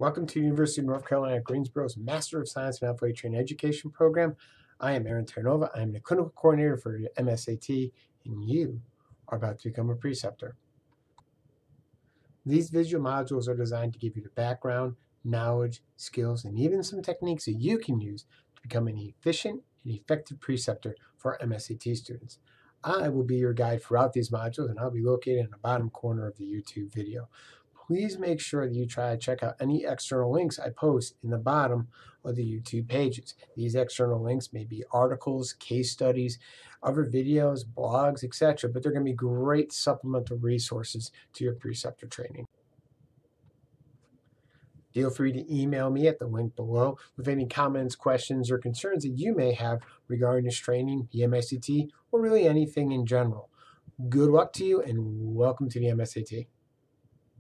Welcome to the University of North Carolina Greensboro's Master of Science in Athletic Training Education program. I am Aaron Terranova. I am the clinical coordinator for MSAT, and you are about to become a preceptor. These visual modules are designed to give you the background, knowledge, skills, and even some techniques that you can use to become an efficient and effective preceptor for MSAT students. I will be your guide throughout these modules, and I'll be located in the bottom corner of the YouTube video. Please make sure that you try to check out any external links I post in the bottom of the YouTube pages. These external links may be articles, case studies, other videos, blogs, etc., but they're going to be great supplemental resources to your preceptor training. Feel free to email me at the link below with any comments, questions, or concerns that you may have regarding this training, the MSAT, or really anything in general. Good luck to you, and welcome to the MSAT.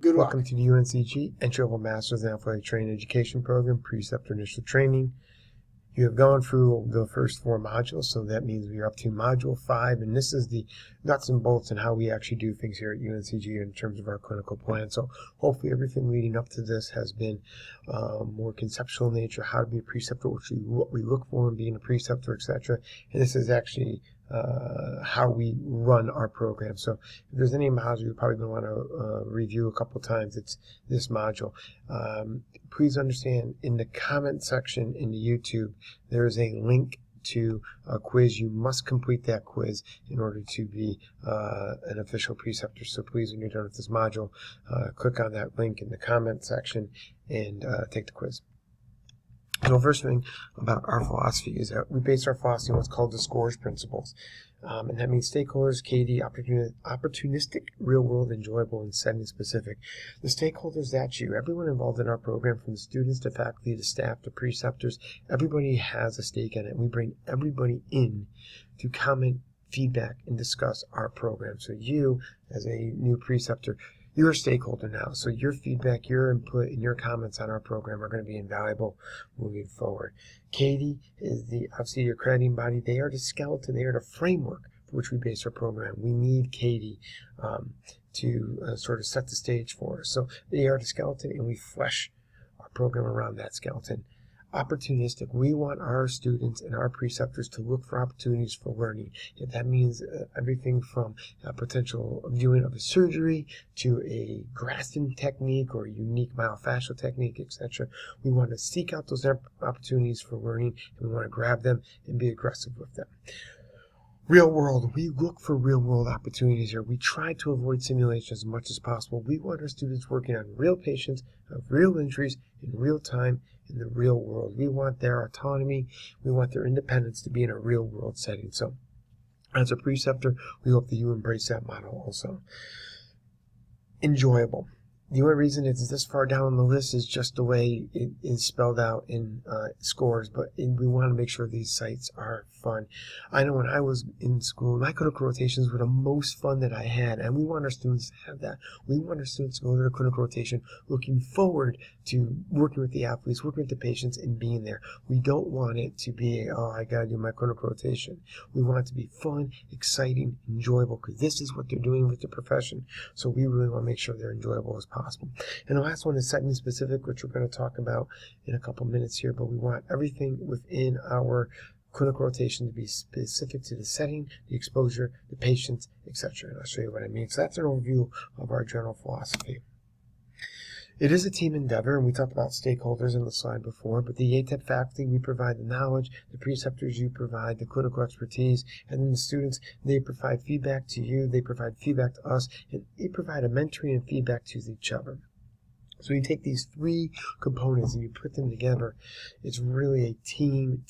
Good luck. Welcome to the UNCG Entry-Level Masters in Athletic Training Education Program, Preceptor Initial Training. You have gone through the first 4 modules, so that means we are up to Module 5, and this is the nuts and bolts and how we actually do things here at UNCG in terms of our clinical plan. So hopefully everything leading up to this has been more conceptual in nature, how to be a preceptor, what we look for in being a preceptor, etc. And this is actually how we run our program. So if there's any module you're probably going to want to review a couple times, it's this module. Please understand, in the comment section in the YouTube, there is a link to a quiz. You must complete that quiz in order to be an official preceptor. So please, when you're done with this module, click on that link in the comment section and take the quiz. So the first thing about our philosophy is that we base our philosophy on what's called the SCORES principles. And that means stakeholders, KD, opportunistic, real-world, enjoyable, and setting-specific. The stakeholders, that's you. Everyone involved in our program, from the students to faculty to staff to preceptors, everybody has a stake in it. We bring everybody in to comment, feedback, and discuss our program. So you, as a new preceptor, you're a stakeholder now, so your feedback, your input, and your comments on our program are going to be invaluable moving forward. Katie is obviously your accrediting body. They are the skeleton. They are the framework for which we base our program. We need Katie to sort of set the stage for us. So they are the skeleton, and we flesh our program around that skeleton. Opportunistic. We want our students and our preceptors to look for opportunities for learning. If that means everything from potential viewing of a surgery to a grafting technique or a unique myofascial technique, etc. We want to seek out those opportunities for learning, and we want to grab them and be aggressive with them. Real world. We look for real world opportunities here. We try to avoid simulation as much as possible. We want our students working on real patients, of real injuries, in real time, in the real world. We want their autonomy. We want their independence to be in a real world setting. So as a preceptor, we hope that you embrace that model also. Enjoyable. The only reason it's this far down on the list is just the way it is spelled out in SCORES, but we want to make sure these sites are fun. I know when I was in school, my clinical rotations were the most fun that I had, and we want our students to have that. We want our students to go to their clinical rotation looking forward to working with the athletes, working with the patients, and being there. We don't want it to be, oh, I got to do my clinical rotation. We want it to be fun, exciting, enjoyable, because this is what they're doing with the profession. So we really want to make sure they're enjoyable as possible. And the last one is setting specific, which we're going to talk about in a couple minutes here, but we want everything within our clinical rotation to be specific to the setting, the exposure, the patients, etc. And I'll show you what I mean. So that's an overview of our general philosophy. It is a team endeavor, and we talked about stakeholders in the slide before, but the ATEP faculty, we provide the knowledge, the preceptors, you provide the clinical expertise, and then the students, they provide feedback to you, they provide feedback to us, and they provide a mentoring and feedback to each other. So you take these 3 components and you put them together. It's really a team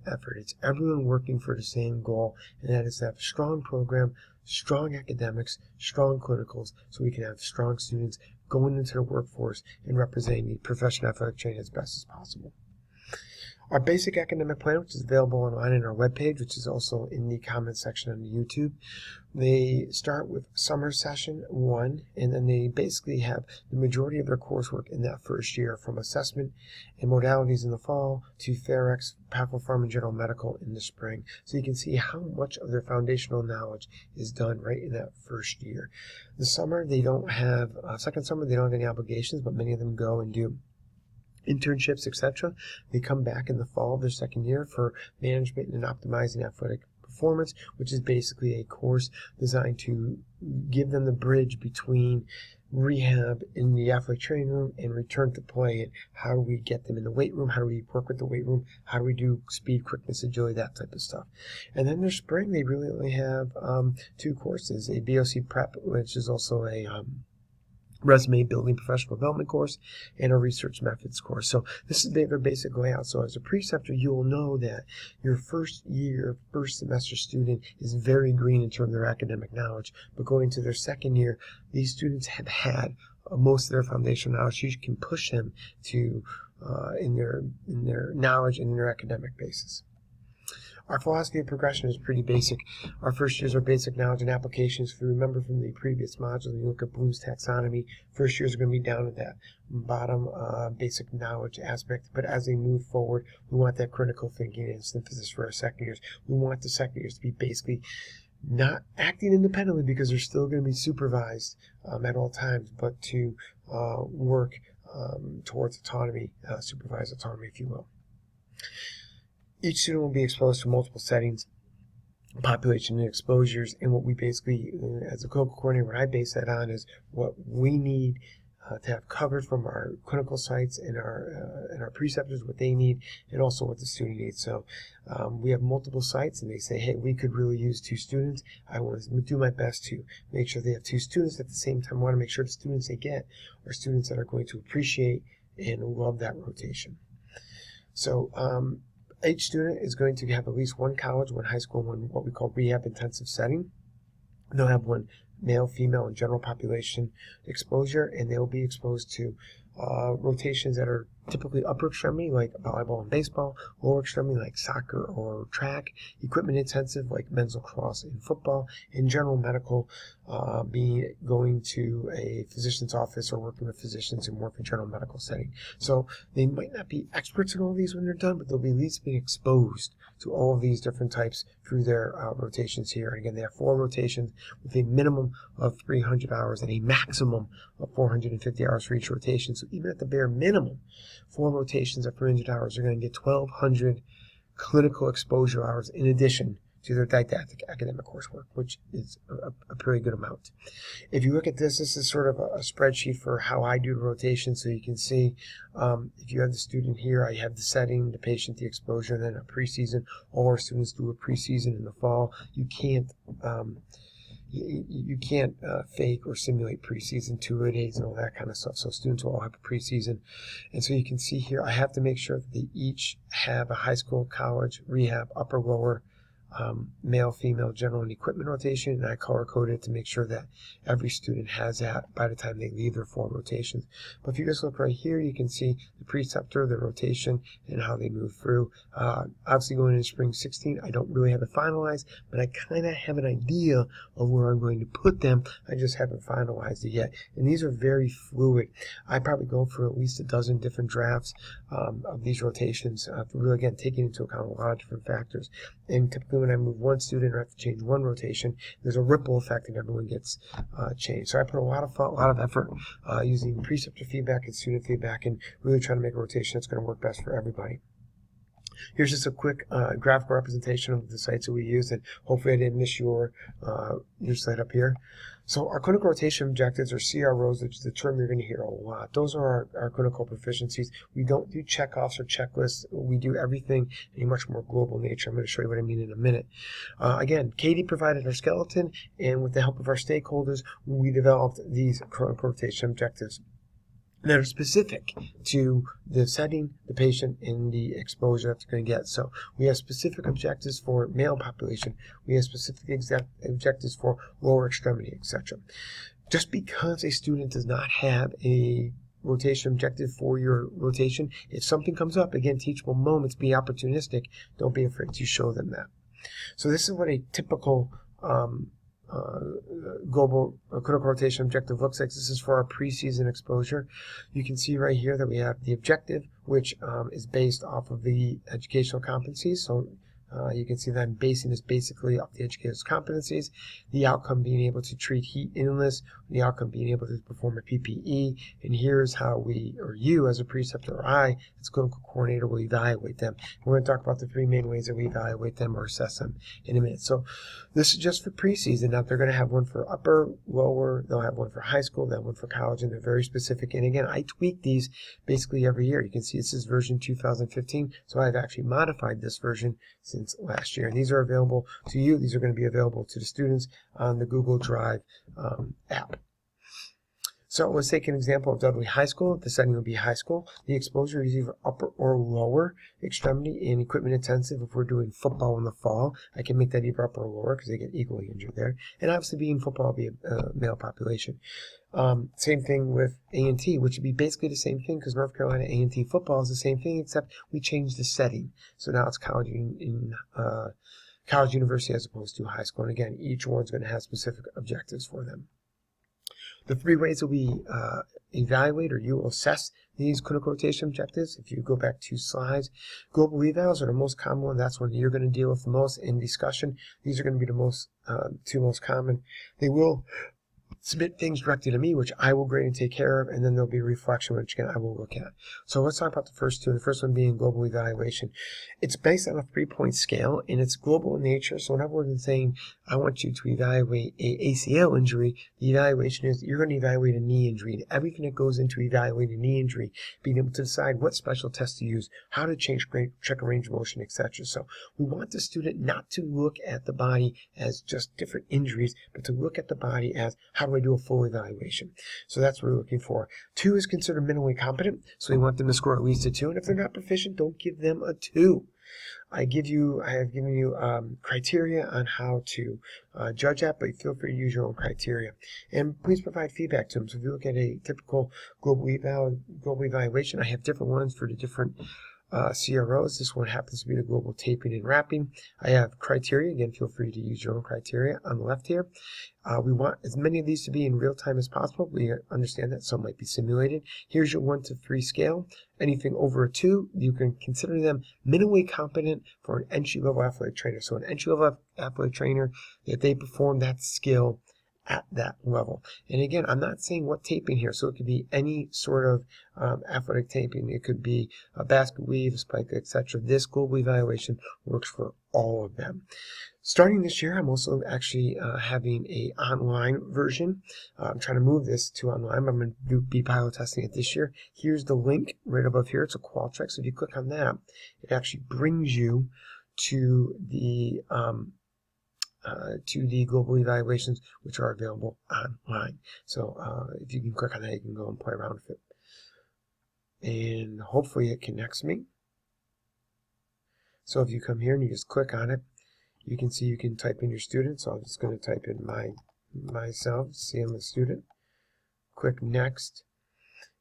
effort. It's everyone working for the same goal, and that is to have a strong program, strong academics, strong clinicals, so we can have strong students going into the workforce and representing the profession of athletic training as best as possible. Our basic academic plan, which is available online on our webpage, which is also in the comments section on YouTube. They start with summer session 1, and then they basically have the majority of their coursework in that first year, from assessment and modalities in the fall to Therex, Pathopharm, Pharm, and General Medical in the spring. So you can see how much of their foundational knowledge is done right in that first year. The summer, they don't have, second summer, they don't have any obligations, but many of them go and do internships, etc. They come back in the fall of their second year for management and optimizing athletic performance, which is basically a course designed to give them the bridge between rehab in the athletic training room and return to play. And how do we get them in the weight room? How do we work with the weight room? How do we do speed, quickness, agility, that type of stuff? And then their spring, they really only have 2 courses: a BOC prep, which is also a resume building professional development course, and a research methods course. So this is their basic layout. So as a preceptor, you will know that your first year, first semester student is very green in terms of their academic knowledge, but going to their second year, these students have had most of their foundational knowledge. You can push them to in their knowledge and in their academic basis. Our philosophy of progression is pretty basic. Our first years are basic knowledge and applications. If you remember from the previous modules, you look at Bloom's taxonomy, first years are going to be down at that bottom basic knowledge aspect. But as they move forward, we want that critical thinking and synthesis for our second years. We want the second years to be basically not acting independently, because they're still going to be supervised at all times, but to work towards autonomy, supervised autonomy, if you will. Each student will be exposed to multiple settings, population and exposures, and what we basically, as a clinical coordinator, what I base that on is what we need to have covered from our clinical sites and our preceptors, what they need, and also what the student needs. So we have multiple sites, and they say, hey, we could really use 2 students. I want to do my best to make sure they have 2 students. At the same time, I want to make sure the students they get are students that are going to appreciate and love that rotation. So each student is going to have at least 1 college, 1 high school, 1 what we call rehab intensive setting. They'll have 1 male, female, and general population exposure, and they'll be exposed to rotations that are typically upper extremity, like volleyball and baseball, lower extremity, like soccer or track, equipment intensive, like men's lacrosse and football, and general medical, being going to a physician's office or working with physicians in more of a general medical setting. So they might not be experts in all of these when they're done, but they'll be at least being exposed to all of these different types through their rotations here. And again, they have 4 rotations with a minimum of 300 hours and a maximum of 450 hours for each rotation. So even at the bare minimum, 4 rotations of 300 hours are going to get 1,200 clinical exposure hours in addition to their didactic academic coursework, which is a pretty good amount. If you look at this, this is sort of a spreadsheet for how I do the rotation. So you can see if you have the student here, I have the setting, the patient, the exposure, and then a preseason. All our students do a preseason in the fall. You can't fake or simulate preseason 2-a-days and all that kind of stuff. So students will all have a preseason. And so you can see here, I have to make sure that they each have a high school, college, rehab, upper, lower, male, female, general, and equipment rotation, and I color coded it to make sure that every student has that by the time they leave their 4 rotations. But if you just look right here, you can see the preceptor, the rotation, and how they move through. Obviously going into spring 16, I don't really have it finalized, but I kind of have an idea of where I'm going to put them. I just haven't finalized it yet. And these are very fluid. I probably go for at least a dozen different drafts of these rotations, really, again, taking into account a lot of different factors. And typically when I move 1 student or have to change 1 rotation, there's a ripple effect and everyone gets changed. So I put a lot of thought, a lot of effort using preceptor feedback and student feedback, and really trying to make a rotation that's going to work best for everybody. Here's just a quick graphical representation of the sites that we use, and hopefully I didn't miss your slide up here. So our clinical rotation objectives, or CROs, which is the term you're going to hear a lot. Those are our clinical proficiencies. We don't do checkoffs or checklists. We do everything in a much more global nature. I'm going to show you what I mean in a minute. Again, Katie provided our skeleton, and with the help of our stakeholders, we developed these clinical rotation objectives that are specific to the setting, the patient, and the exposure that they're going to get. So we have specific objectives for male population. We have specific objectives for lower extremity, etc. Just because a student does not have a rotation objective for your rotation. If something comes up, again, teachable moments, be opportunistic. Don't be afraid to show them that. So this is what a typical global critical rotation objective looks like. This is for our preseason exposure. You can see right here that we have the objective, which is based off of the educational competencies. So you can see that I'm basing this basically off the educator's competencies, the outcome being able to treat heat illness, the outcome being able to perform a PPE, and here's how we, or you as a preceptor, or I as clinical coordinator, will evaluate them. We're going to talk about the three main ways that we evaluate them or assess them in a minute. So this is just for preseason. Now they're going to have one for upper, lower, they'll have one for high school, they'll have one for college, and they're very specific. And again, I tweak these basically every year. You can see this is version 2015, so I've actually modified this version since last year. And these are available to you. These are going to be available to the students on the Google Drive app. So let's take an example of Dudley High School. The setting will be high school. The exposure is either upper or lower extremity and equipment intensive. If we're doing football in the fall, I can make that either upper or lower because they get equally injured there. And obviously being football will be a male population. Same thing with A&T, which would be basically the same thing because North Carolina A&T football is the same thing, except we changed the setting. So now it's college college university as opposed to high school. And again, each one's going to have specific objectives for them. The three ways that we evaluate or you will assess these clinical rotation objectives, if you go back 2 slides, global evals are the most common one. That's one you're going to deal with the most in discussion. These are going to be the most two most common. They will submit things directly to me, which I will grade and take care of, and then there'll be a reflection, which again I will look at. So let's talk about the first two. The first one being global evaluation. It's based on a 3-point scale, and it's global in nature. So whenever we're saying I want you to evaluate a ACL injury, the evaluation is you're going to evaluate a knee injury, and everything that goes into evaluating a knee injury, being able to decide what special tests to use, how to check a range of motion, etc. So we want the student not to look at the body as just different injuries, but to look at the body as how do I do a full evaluation. So that's what we're looking for. 2 is considered minimally competent, so we want them to score at least a 2, and if they're not proficient, don't give them a 2. I have given you criteria on how to judge that, but feel free to use your own criteria. And please provide feedback to them. So if you look at a typical global evaluation, I have different ones for the different CROs. This one happens to be the global taping and wrapping. I have criteria. Again, feel free to use your own criteria on the left here. We want as many of these to be in real time as possible. We understand that some might be simulated. Here's your 1 to 3 scale. Anything over a 2, you can consider them minimally competent for an entry-level athletic trainer. So an entry-level athletic trainer, if they perform that skill at that level. And again, I'm not saying what taping here, so it could be any sort of athletic taping. It could be a basket weave, a spike, etc. This global evaluation works for all of them. Starting this year, I'm also actually having a online version. I'm trying to move this to online, but I'm going to be pilot testing it this year. Here's the link right above here. It's a Qualtrics. So if you click on that, it actually brings you to the global evaluations, which are available online. So if you can click on that, you can go and play around with it. And hopefully it connects me. So if you come here and you just click on it, you can see you can type in your student. So I'm just going to type in myself, see I'm a student. Click next.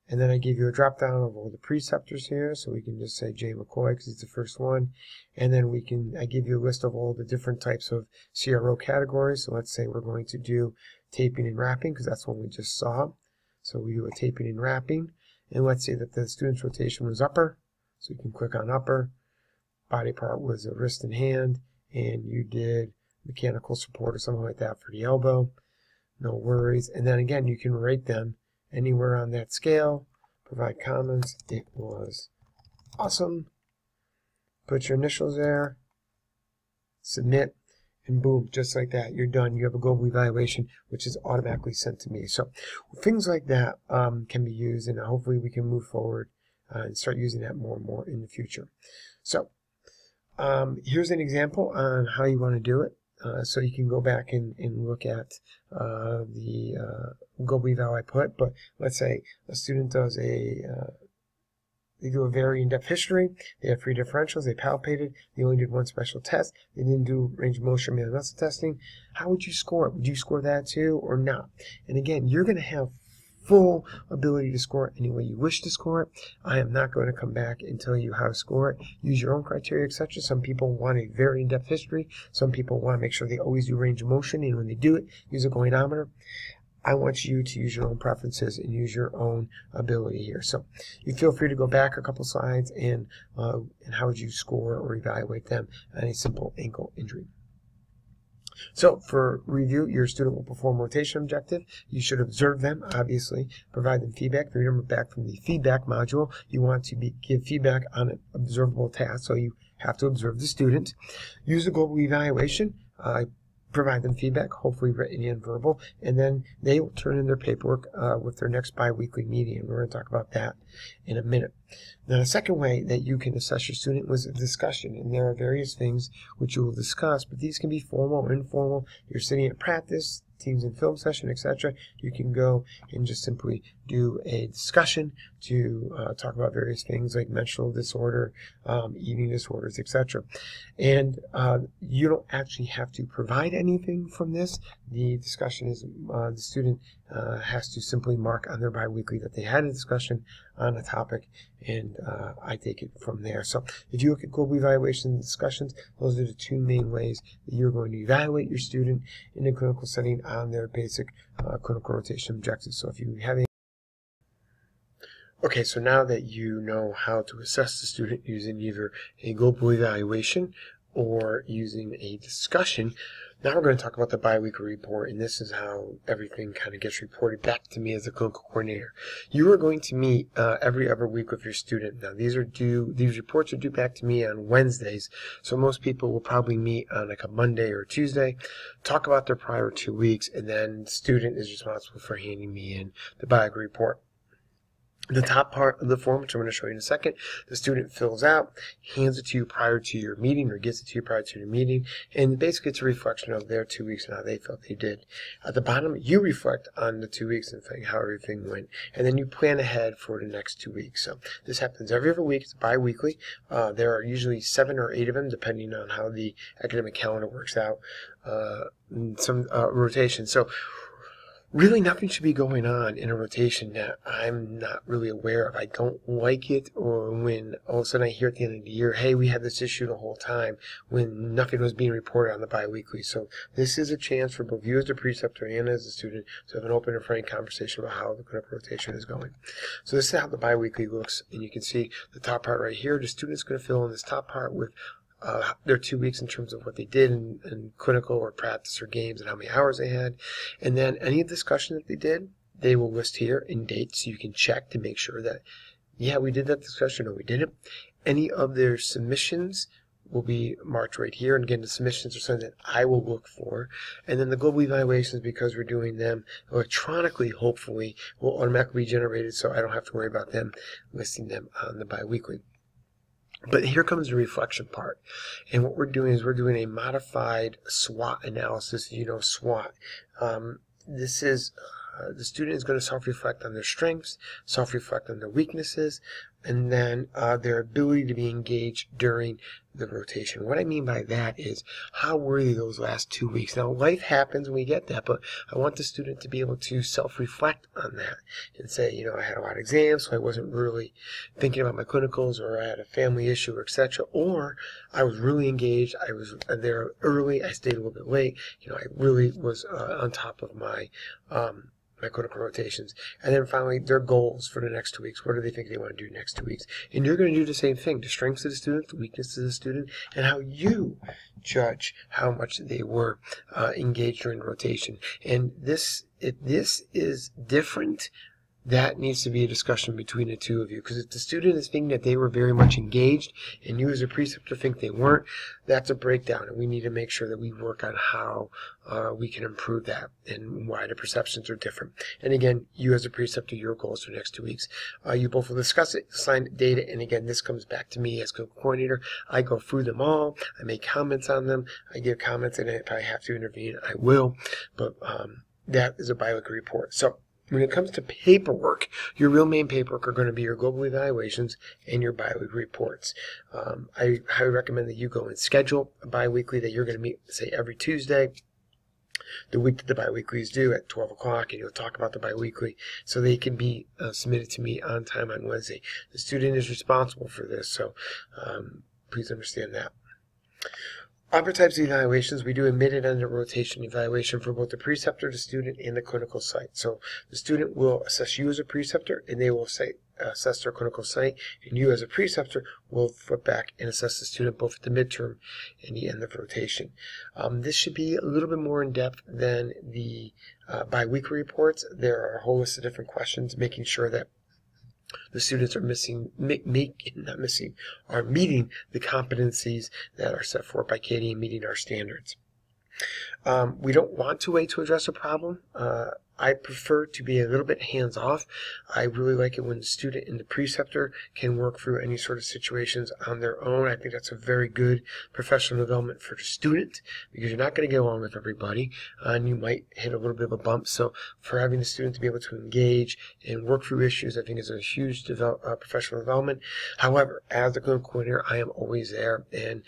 And then I give you a drop down of all the preceptors here. So we can just say Jay McCoy because he's the first one. And then I give you a list of all the different types of CRO categories. So let's say we're going to do taping and wrapping because that's one we just saw. So we do a taping and wrapping. And let's say that the student's rotation was upper. So you can click on upper. Body part was a wrist and hand. And you did mechanical support or something like that for the elbow. No worries. And then again, you can rate them anywhere on that scale. Provide comments. It was awesome. Put your initials there. Submit. And boom, just like that, you're done. You have a global evaluation, which is automatically sent to me. So things like that can be used, and hopefully we can move forward and start using that more and more in the future. So here's an example on how you want to do it. So you can go back and look at the global eval I put. But let's say a student does they do a very in-depth history. They have 3 differentials. They palpated. They only did 1 special test. They didn't do range of motion muscle testing. How would you score it? Would you score that too or not? And again, you're going to have full ability to score it any way you wish to score it. I am not going to come back and tell you how to score it. Use your own criteria, etc. Some people want a very in-depth history. Some people want to make sure they always do range of motion, and when they do it, use a goniometer. I want you to use your own preferences and use your own ability here. So you feel free to go back a couple slides and how would you score or evaluate them on a simple ankle injury. So for review, your student will perform rotation objective. You should observe them, obviously, provide them feedback. Remember, back from the feedback module, you want to give feedback on an observable task, so you have to observe the student. Use a global evaluation. Provide them feedback, hopefully written and verbal, and then they will turn in their paperwork with their next biweekly meeting, and we're going to talk about that in a minute. Now, the second way that you can assess your student was a discussion, and there are various things which you will discuss, but these can be formal or informal. You're sitting at practice, teams and film session, etc. You can go and just simply do a discussion to talk about various things like mental disorder, eating disorders, etc. And you don't actually have to provide anything from this. The discussion is the student has to simply mark on their biweekly that they had a discussion on a topic, and I take it from there. So if you look at global evaluation and discussions, those are the two main ways that you're going to evaluate your student in a clinical setting on their basic clinical rotation objectives. So if you have a Okay, so now that you know how to assess the student using either a global evaluation or using a discussion, now we're going to talk about the biweekly report, and this is how everything kind of gets reported back to me as a clinical coordinator. You are going to meet every other week with your student. Now, these reports are due back to me on Wednesdays, so most people will probably meet on like a Monday or Tuesday, talk about their prior 2 weeks, and then the student is responsible for handing me in the biweekly report. The top part of the form, which I'm going to show you in a second, the student fills out, hands it to you prior to your meeting, or gets it to you prior to your meeting, and basically it's a reflection of their 2 weeks and how they felt they did. At the bottom, you reflect on the 2 weeks and how everything went, and then you plan ahead for the next 2 weeks. So this happens every other week. It's bi-weekly. There are usually 7 or 8 of them, depending on how the academic calendar works out, some rotation. So really, nothing should be going on in a rotation that I'm not really aware of. I don't like it, or when all of a sudden I hear at the end of the year, hey, we had this issue the whole time, when nothing was being reported on the biweekly. So this is a chance for both you as the preceptor and as a student to have an open and frank conversation about how the clinical rotation is going. So this is how the biweekly looks, and you can see the top part right here. The student's going to fill in this top part with their 2 weeks in terms of what they did in clinical or practice or games and how many hours they had. And then any discussion that they did, they will list here in dates, so you can check to make sure that, yeah, we did that discussion or we didn't. Any of their submissions will be marked right here. And again, the submissions are something that I will look for. And then the global evaluations, because we're doing them electronically, hopefully, will automatically be generated, so I don't have to worry about them listing them on the biweekly. But here comes the reflection part. And what we're doing is we're doing a modified SWOT analysis. You know SWOT. This is the student is going to self-reflect on their strengths, self-reflect on their weaknesses, and then their ability to be engaged during the rotation. What I mean by that is how were they those last 2 weeks? Now, life happens and we get that, but I want the student to be able to self-reflect on that and say, you know, I had a lot of exams, so I wasn't really thinking about my clinicals, or I had a family issue, or etc. Or I was really engaged, I was there early, I stayed a little bit late, you know, I really was on top of my clinical rotations. And then finally, their goals for the next 2 weeks. What do they think they want to do next 2 weeks? And you're going to do the same thing. The strengths of the student, the weaknesses of the student, and how you judge how much they were engaged during rotation. And if this is different, that needs to be a discussion between the two of you. Because if the student is thinking that they were very much engaged and you as a preceptor think they weren't, that's a breakdown. And we need to make sure that we work on how we can improve that and why the perceptions are different. And again, you as a preceptor, your goals for the next 2 weeks. You both will discuss it, assign data, and again, this comes back to me as coordinator. I go through them all. I make comments on them. I give comments, and if I have to intervene, I will. But that is a biweekly report. So when it comes to paperwork, your real main paperwork are going to be your global evaluations and your biweekly reports. I highly recommend that you go and schedule a biweekly that you're going to meet, say, every Tuesday. the week that the biweekly is due at 12 o'clock, and you'll talk about the biweekly so they can be submitted to me on time on Wednesday. The student is responsible for this, so please understand that. Other types of evaluations, we do a mid-and rotation evaluation for both the preceptor, the student, and the clinical site. So the student will assess you as a preceptor, and they will assess their clinical site, and you as a preceptor will flip back and assess the student both at the midterm and the end of rotation. This should be a little bit more in depth than the biweekly reports. There are a whole list of different questions, making sure that the students are meeting the competencies that are set forth by Katie and meeting our standards. We don't want to wait to address a problem. I prefer to be a little bit hands-off. I really like it when the student and the preceptor can work through any sort of situations on their own. I think that's a very good professional development for the student, because you're not going to get along with everybody, and you might hit a little bit of a bump. So for having the student to be able to engage and work through issues, I think is a huge professional development. However, as the clinical coordinator, I am always there, and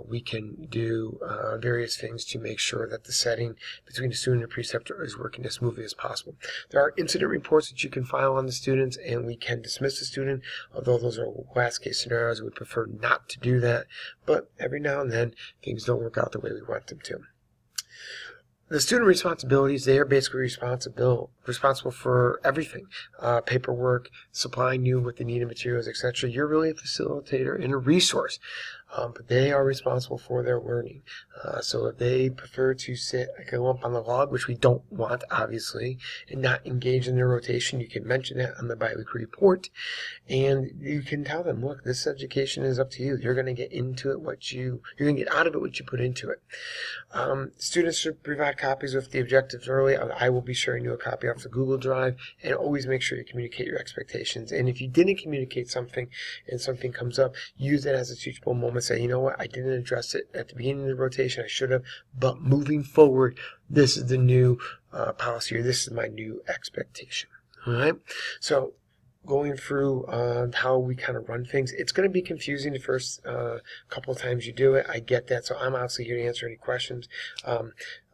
we can do various things to make sure that the setting between the student and the preceptor is working as smoothly as possible. There are incident reports that you can file on the students, and we can dismiss the student, although those are last case scenarios. We prefer not to do that, but every now and then things don't work out the way we want them to. The student responsibilities, they are basically responsible for everything. Paperwork, supplying you with the needed materials, etc. You're really a facilitator and a resource. But they are responsible for their learning. So if they prefer to sit like a lump on the log, which we don't want, obviously, and not engage in their rotation, you can mention that on the biweekly report. And you can tell them, look, this education is up to you. You're going to get into it you're going to get out of it what you put into it. Students should provide copies with the objectives early. I will be sharing you a copy off the Google Drive, and always make sure you communicate your expectations. And if you didn't communicate something and something comes up, use it as a teachable moment. Say, you know what, I didn't address it at the beginning of the rotation. I should have, but moving forward, this is the new policy, or this is my new expectation. All right. So going through how we kind of run things, it's going to be confusing the first couple of times you do it. I get that. So I'm obviously here to answer any questions.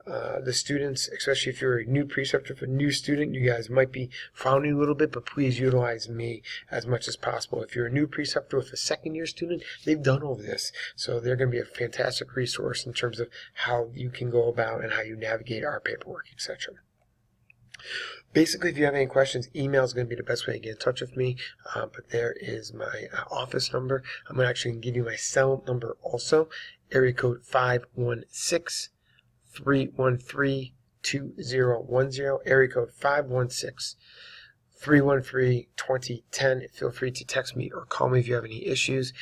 The students, especially if you're a new preceptor, for a new student, you guys might be frowning a little bit, but please utilize me as much as possible. If you're a new preceptor with a second-year student, they've done all this, so they're going to be a fantastic resource in terms of how you can go about and how you navigate our paperwork, etc. Basically, if you have any questions, email is going to be the best way to get in touch with me, but there is my office number. I'm going to actually give you my cell number also, area code 516 313-2010, area code 516-313-2010. Feel free to text me or call me if you have any issues.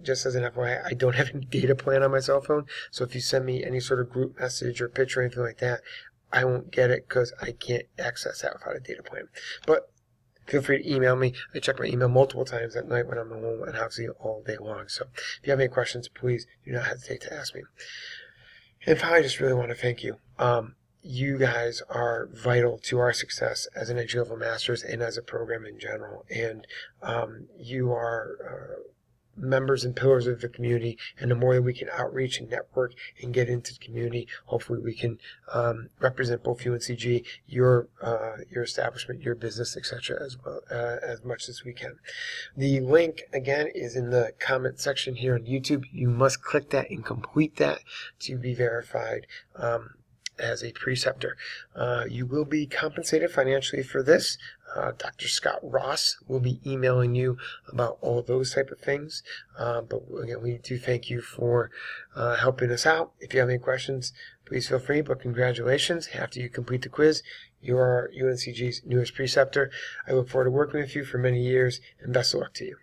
Just as an FYI, I don't have any data plan on my cell phone, so if you send me any sort of group message or picture or anything like that, I won't get it because I can't access that without a data plan. But feel free to email me. I check my email multiple times at night when I'm home, and obviously all day long. So if you have any questions, please do not hesitate to ask me. And finally, I just really want to thank you. You guys are vital to our success as an entry-level master's and as a program in general. And you are members and pillars of the community. And the more that we can outreach and network and get into the community, hopefully we can represent both UNCG, your establishment, your business, etc., as well as much as we can. The link again is in the comment section here on YouTube. You must click that and complete that to be verified as a preceptor. You will be compensated financially for this. Dr. Scott Ross will be emailing you about all those type of things. But again, we do thank you for helping us out. If you have any questions, please feel free. But congratulations. After you complete the quiz, you are UNCG's newest preceptor. I look forward to working with you for many years, and best of luck to you.